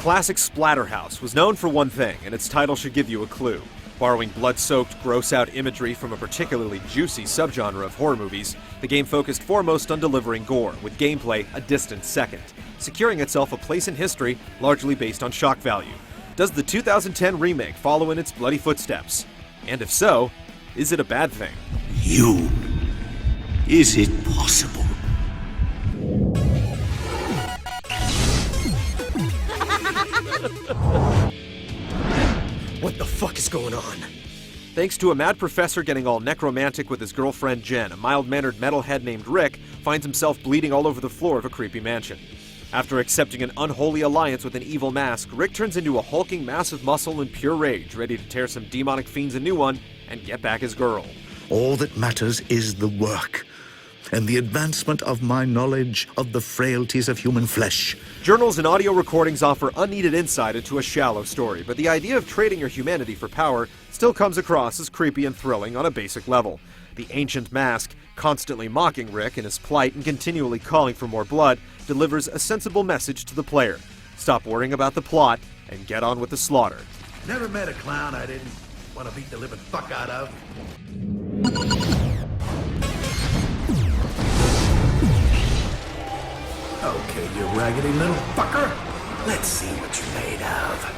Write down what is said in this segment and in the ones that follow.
classic Splatterhouse was known for one thing, and its title should give you a clue. Borrowing blood-soaked, gross-out imagery from a particularly juicy subgenre of horror movies, the game focused foremost on delivering gore, with gameplay a distant second, securing itself a place in history largely based on shock value. Does the 2010 remake follow in its bloody footsteps? And if so, is it a bad thing? You. Is it possible? What the fuck is going on? Thanks to a mad professor getting all necromantic with his girlfriend Jen, a mild-mannered metalhead named Rick finds himself bleeding all over the floor of a creepy mansion. After accepting an unholy alliance with an evil mask, Rick turns into a hulking mass of muscle in pure rage, ready to tear some demonic fiends a new one and get back his girl. All that matters is the work, and the advancement of my knowledge of the frailties of human flesh. Journals and audio recordings offer unneeded insight into a shallow story, but the idea of trading your humanity for power still comes across as creepy and thrilling on a basic level. The ancient mask, constantly mocking Rick in his plight and continually calling for more blood, delivers a sensible message to the player. Stop worrying about the plot and get on with the slaughter. Never met a clown I didn't want to beat the living fuck out of. Okay, you raggedy little fucker. Let's see what you're made of.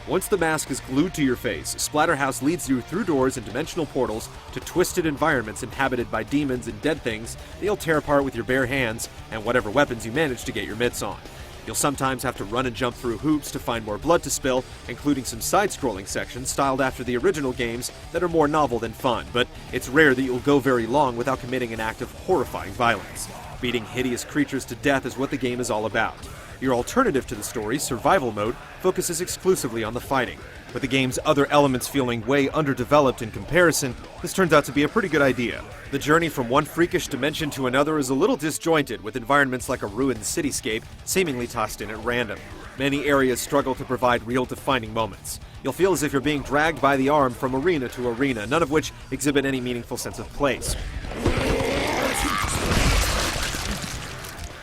Once the mask is glued to your face, Splatterhouse leads you through doors and dimensional portals to twisted environments inhabited by demons and dead things that you'll tear apart with your bare hands and whatever weapons you manage to get your mitts on. You'll sometimes have to run and jump through hoops to find more blood to spill, including some side-scrolling sections styled after the original games that are more novel than fun, but it's rare that you'll go very long without committing an act of horrifying violence. Beating hideous creatures to death is what the game is all about. Your alternative to the story, Survival Mode, focuses exclusively on the fighting. With the game's other elements feeling way underdeveloped in comparison, this turns out to be a pretty good idea. The journey from one freakish dimension to another is a little disjointed, with environments like a ruined cityscape seemingly tossed in at random. Many areas struggle to provide real defining moments. You'll feel as if you're being dragged by the arm from arena to arena, none of which exhibit any meaningful sense of place.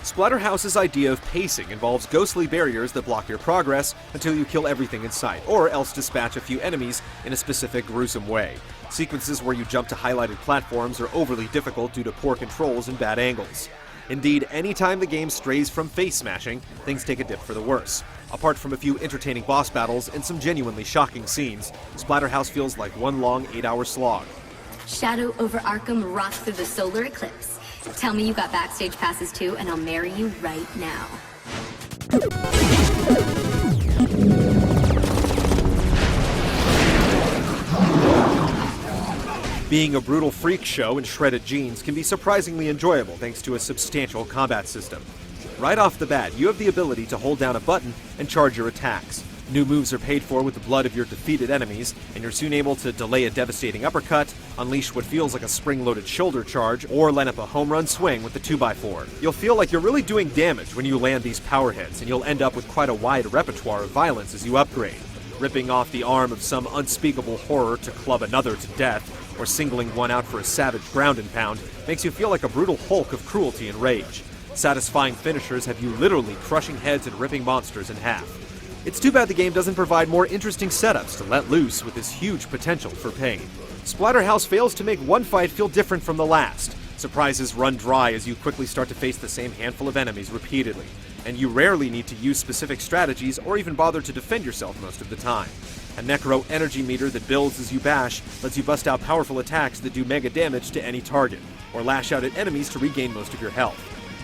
Splatterhouse's idea of pacing involves ghostly barriers that block your progress until you kill everything in sight, or else dispatch a few enemies in a specific gruesome way. Sequences where you jump to highlighted platforms are overly difficult due to poor controls and bad angles. Indeed, anytime the game strays from face smashing, things take a dip for the worse. Apart from a few entertaining boss battles and some genuinely shocking scenes, Splatterhouse feels like one long 8-hour slog. Shadow over Arkham rocks through the solar eclipse. Tell me you got backstage passes too, and I'll marry you right now. Being a brutal freak show in shredded jeans can be surprisingly enjoyable thanks to a substantial combat system. Right off the bat, you have the ability to hold down a button and charge your attacks. New moves are paid for with the blood of your defeated enemies, and you're soon able to delay a devastating uppercut, unleash what feels like a spring-loaded shoulder charge, or line up a home run swing with the 2x4. You'll feel like you're really doing damage when you land these power hits, and you'll end up with quite a wide repertoire of violence as you upgrade. Ripping off the arm of some unspeakable horror to club another to death, or singling one out for a savage ground and pound, makes you feel like a brutal Hulk of cruelty and rage. Satisfying finishers have you literally crushing heads and ripping monsters in half. It's too bad the game doesn't provide more interesting setups to let loose with this huge potential for pain. Splatterhouse fails to make one fight feel different from the last. Surprises run dry as you quickly start to face the same handful of enemies repeatedly, and you rarely need to use specific strategies or even bother to defend yourself most of the time. A necro energy meter that builds as you bash lets you bust out powerful attacks that do mega damage to any target, or lash out at enemies to regain most of your health.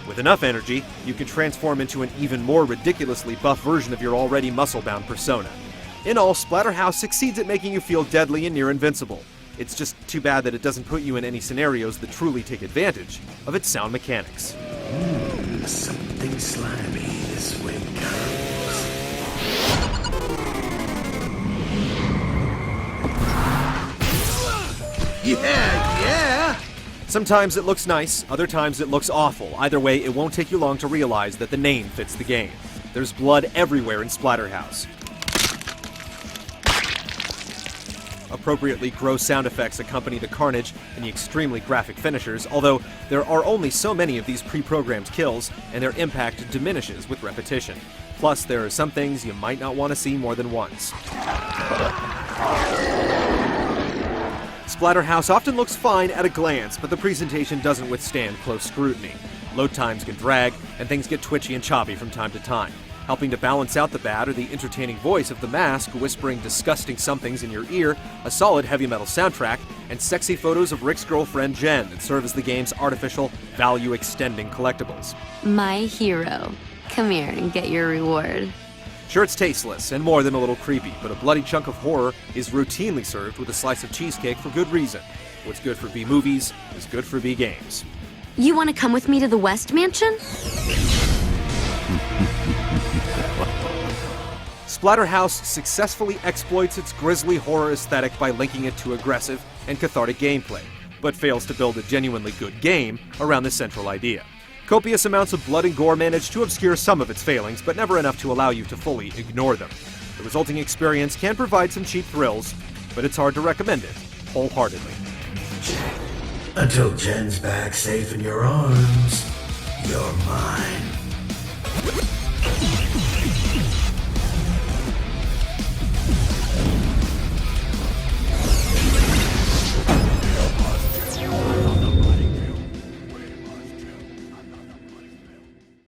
With enough energy, you can transform into an even more ridiculously buff version of your already muscle-bound persona. In all, Splatterhouse succeeds at making you feel deadly and near invincible. It's just too bad that it doesn't put you in any scenarios that truly take advantage of its sound mechanics. Something slimy this way comes. Yeah! Sometimes it looks nice, other times it looks awful. Either way, it won't take you long to realize that the name fits the game. There's blood everywhere in Splatterhouse. Appropriately gross sound effects accompany the carnage and the extremely graphic finishers, although there are only so many of these pre-programmed kills, and their impact diminishes with repetition. Plus, there are some things you might not want to see more than once. Splatterhouse often looks fine at a glance, but the presentation doesn't withstand close scrutiny. Load times can drag, and things get twitchy and choppy from time to time. Helping to balance out the bad are the entertaining voice of the mask whispering disgusting somethings in your ear, a solid heavy metal soundtrack, and sexy photos of Rick's girlfriend Jen that serve as the game's artificial, value-extending collectibles. My hero. Come here and get your reward. Sure, it's tasteless and more than a little creepy, but a bloody chunk of horror is routinely served with a slice of cheesecake for good reason. What's good for B movies is good for B games. You want to come with me to the West Mansion? Splatterhouse successfully exploits its grisly horror aesthetic by linking it to aggressive and cathartic gameplay, but fails to build a genuinely good game around the central idea. Copious amounts of blood and gore manage to obscure some of its failings, but never enough to allow you to fully ignore them. The resulting experience can provide some cheap thrills, but it's hard to recommend it wholeheartedly. Until Jen's back safe in your arms, you're mine.